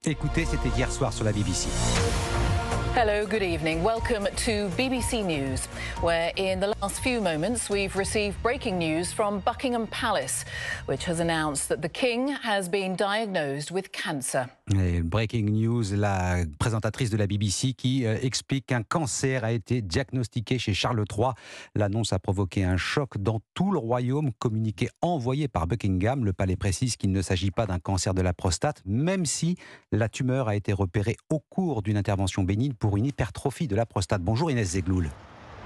Écoutez, c'était hier soir sur la BBC. Hello, good evening. Welcome to BBC News, where in the last few moments we've received breaking news from Buckingham Palace, which has announced that the King has been diagnosed with cancer. Et breaking news, la présentatrice de la BBC qui explique qu'un cancer a été diagnostiqué chez Charles III. L'annonce a provoqué un choc dans tout le royaume. Communiqué envoyé par Buckingham, le palais précise qu'il ne s'agit pas d'un cancer de la prostate, même si la tumeur a été repérée au cours d'une intervention bénigne pour une hypertrophie de la prostate. Bonjour Inès Zegloul.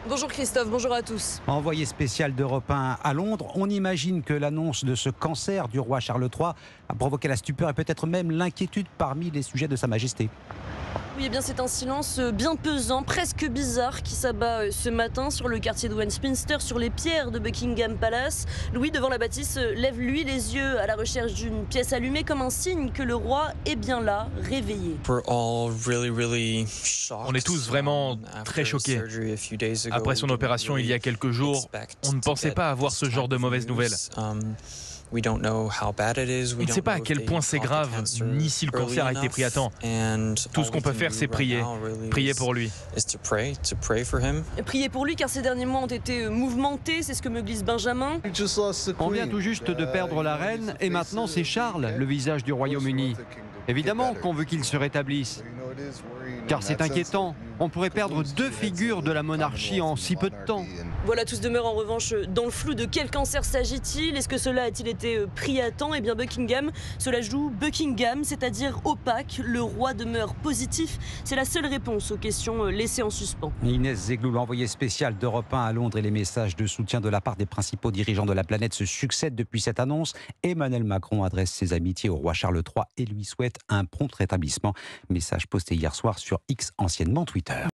Bonjour Christophe, bonjour à tous. Envoyé spécial d'Europe 1 à Londres, on imagine que l'annonce de ce cancer du roi Charles III a provoqué la stupeur et peut-être même l'inquiétude parmi les sujets de Sa Majesté. Oui, eh bien c'est un silence bien pesant, presque bizarre, qui s'abat ce matin sur le quartier de Westminster, sur les pierres de Buckingham Palace. Louis, devant la bâtisse, lève lui les yeux à la recherche d'une pièce allumée comme un signe que le roi est bien là, réveillé. On est tous vraiment très choqués. Après son opération il y a quelques jours, on ne pensait pas avoir ce genre de mauvaises nouvelles. On ne sait pas à quel point c'est grave, ni si le cancer a été pris à temps. Tout ce qu'on peut faire, c'est prier. Prier pour lui. Prier pour lui, car ces derniers mois ont été mouvementés, c'est ce que me glisse Benjamin. On vient tout juste de perdre la reine et maintenant c'est Charles, le visage du Royaume-Uni. Évidemment qu'on veut qu'il se rétablisse. Car c'est inquiétant. On pourrait perdre deux figures de la monarchie en si peu de temps. Voilà, tous demeurent en revanche dans le flou. De quel cancer s'agit-il? Est-ce que cela a-t-il été pris à temps? Eh bien Buckingham, cela joue Buckingham, c'est-à-dire opaque. Le roi demeure positif. C'est la seule réponse aux questions laissées en suspens. Inès Zegloul, envoyée spéciale d'Europe 1 à Londres, et les messages de soutien de la part des principaux dirigeants de la planète se succèdent depuis cette annonce. Emmanuel Macron adresse ses amitiés au roi Charles III et lui souhaite un prompt rétablissement. Message posté hier soir sur X, anciennement Twitter.